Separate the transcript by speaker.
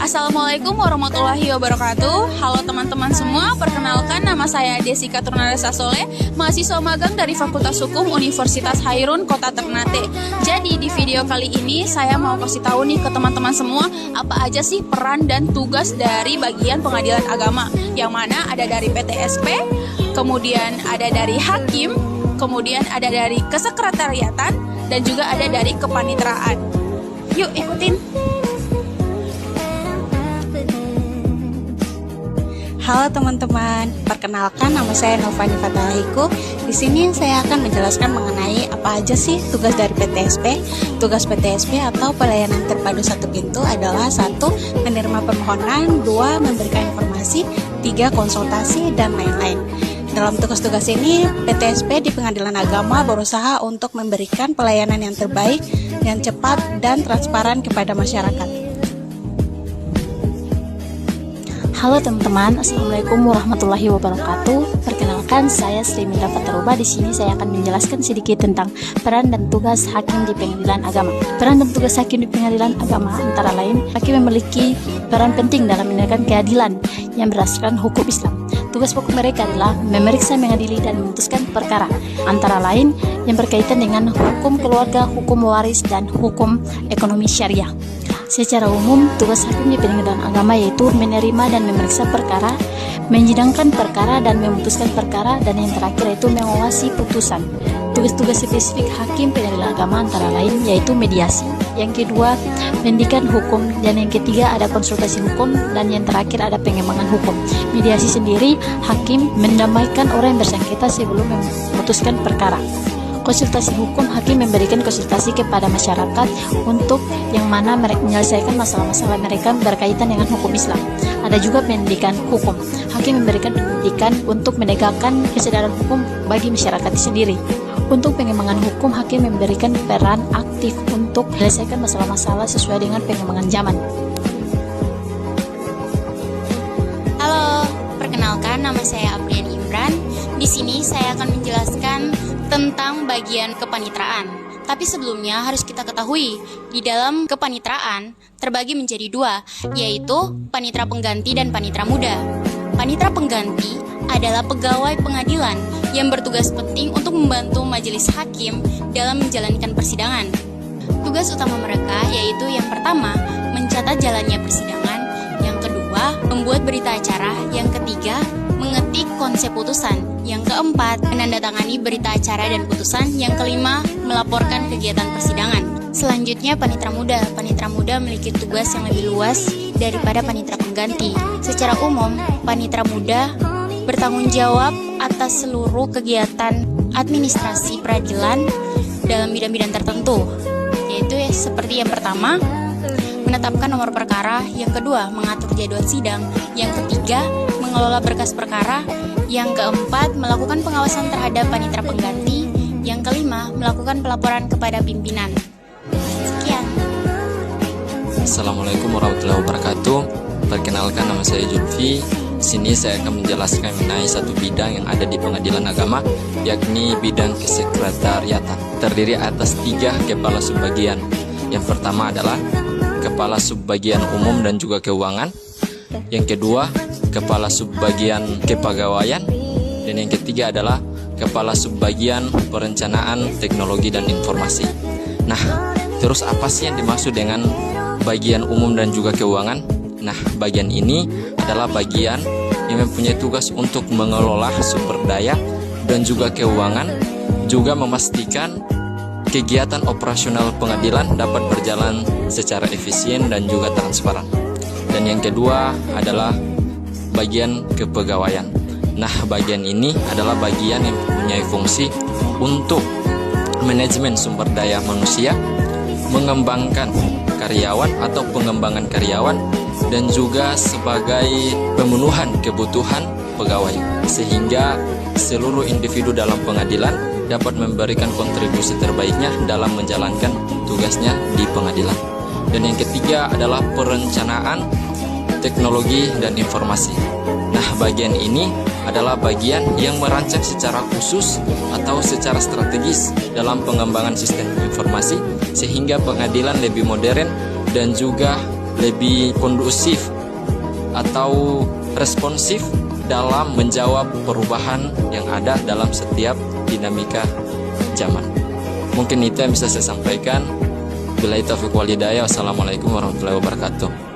Speaker 1: Assalamualaikum warahmatullahi wabarakatuh. Halo teman-teman semua, perkenalkan nama saya Desika Turnaresa Soleh, mahasiswa magang dari Fakultas Hukum Universitas Hairun, Kota Ternate. Jadi di video kali ini saya mau kasih tahu nih ke teman-teman semua apa aja sih peran dan tugas dari bagian pengadilan agama, yang mana ada dari PTSP, kemudian ada dari hakim, kemudian ada dari kesekretariatan, dan juga ada dari kepanitraan. Yuk ikutin.
Speaker 2: Halo teman-teman, perkenalkan nama saya Novani Fatalahiku. Di sini saya akan menjelaskan mengenai apa aja sih tugas dari PTSP. Tugas PTSP atau pelayanan terpadu satu pintu adalah 1. Menerima permohonan, 2. Memberikan informasi, 3. Konsultasi, dan lain-lain. Dalam tugas-tugas ini, PTSP di Pengadilan Agama berusaha untuk memberikan pelayanan yang terbaik, yang cepat, dan transparan kepada masyarakat.
Speaker 3: Halo teman-teman, Assalamualaikum warahmatullahi wabarakatuh. Perkenalkan, saya Sri Minda Pataruba. Di sini saya akan menjelaskan sedikit tentang peran dan tugas hakim di pengadilan agama. Peran dan tugas hakim di pengadilan agama antara lain, hakim memiliki peran penting dalam menegakkan keadilan yang berdasarkan hukum Islam. Tugas pokok mereka adalah memeriksa, mengadili, dan memutuskan perkara, antara lain yang berkaitan dengan hukum keluarga, hukum waris, dan hukum ekonomi syariah. Secara umum, tugas hakim di pengadilan agama yaitu menerima dan memeriksa perkara, menyidangkan perkara dan memutuskan perkara, dan yang terakhir yaitu mengawasi putusan. Tugas-tugas spesifik hakim pengadilan agama antara lain yaitu mediasi, yang kedua pendidikan hukum, dan yang ketiga ada konsultasi hukum, dan yang terakhir ada pengembangan hukum. Mediasi sendiri, hakim mendamaikan orang yang bersengketa sebelum memutuskan perkara. Konsultasi hukum, hakim memberikan konsultasi kepada masyarakat untuk yang mana menyelesaikan masalah-masalah mereka berkaitan dengan hukum Islam. Ada juga pendidikan hukum, hakim memberikan pendidikan untuk menegakkan kesadaran hukum bagi masyarakat sendiri. Untuk pengembangan hukum, hakim memberikan peran aktif untuk menyelesaikan masalah-masalah sesuai dengan pengembangan zaman.
Speaker 4: Halo, perkenalkan nama saya Aprian Imran. Di sini saya akan menjelaskan tentang bagian kepanitraan. Tapi sebelumnya harus kita ketahui, di dalam kepanitraan terbagi menjadi 2, yaitu panitra pengganti dan panitra muda. Panitra pengganti adalah pegawai pengadilan yang bertugas penting untuk membantu majelis hakim dalam menjalankan persidangan. Tugas utama mereka yaitu yang pertama, mencatat jalannya persidangan, yang kedua, membuat berita acara, yang ketiga, mengetik konsep putusan, yang keempat, menandatangani berita acara dan putusan, yang kelima, melaporkan kegiatan persidangan. Selanjutnya, panitra muda. Panitra muda memiliki tugas yang lebih luas daripada panitra pengganti. Secara umum, panitra muda bertanggung jawab atas seluruh kegiatan administrasi peradilan dalam bidang-bidang tertentu, yaitu seperti yang pertama, menetapkan nomor perkara, yang kedua, mengatur jadwal sidang, yang ketiga, mengelola berkas perkara, yang keempat, melakukan pengawasan terhadap panitra pengganti, yang kelima, melakukan pelaporan kepada pimpinan. Sekian.
Speaker 5: Assalamualaikum warahmatullahi wabarakatuh. Perkenalkan, nama saya Julfi. Di sini saya akan menjelaskan mengenai satu bidang yang ada di pengadilan agama, yakni bidang kesekretariatan. Terdiri atas 3 kepala subbagian. Yang pertama adalah kepala subbagian umum dan juga keuangan, yang kedua kepala subbagian kepegawaian, dan yang ketiga adalah kepala subbagian perencanaan teknologi dan informasi. Nah, terus apa sih yang dimaksud dengan bagian umum dan juga keuangan? Nah, bagian ini adalah bagian yang mempunyai tugas untuk mengelola sumber daya dan juga keuangan, juga memastikan kegiatan operasional pengadilan dapat berjalan secara efisien dan juga transparan. Dan yang kedua adalah bagian kepegawaian. Nah, bagian ini adalah bagian yang mempunyai fungsi untuk manajemen sumber daya manusia, mengembangkan karyawan atau pengembangan karyawan, dan juga sebagai pemenuhan kebutuhan pegawai, sehingga seluruh individu dalam pengadilan dapat memberikan kontribusi terbaiknya dalam menjalankan tugasnya di pengadilan. Dan yang ketiga adalah perencanaan teknologi dan informasi. Nah, bagian ini adalah bagian yang merancang secara khusus atau secara strategis dalam pengembangan sistem informasi sehingga pengadilan lebih modern dan juga lebih kondusif atau responsif dalam menjawab perubahan yang ada dalam setiap dinamika zaman. Mungkin itu yang bisa saya sampaikan. Billahi taufiq wal hidayah. Wassalamualaikum warahmatullahi wabarakatuh.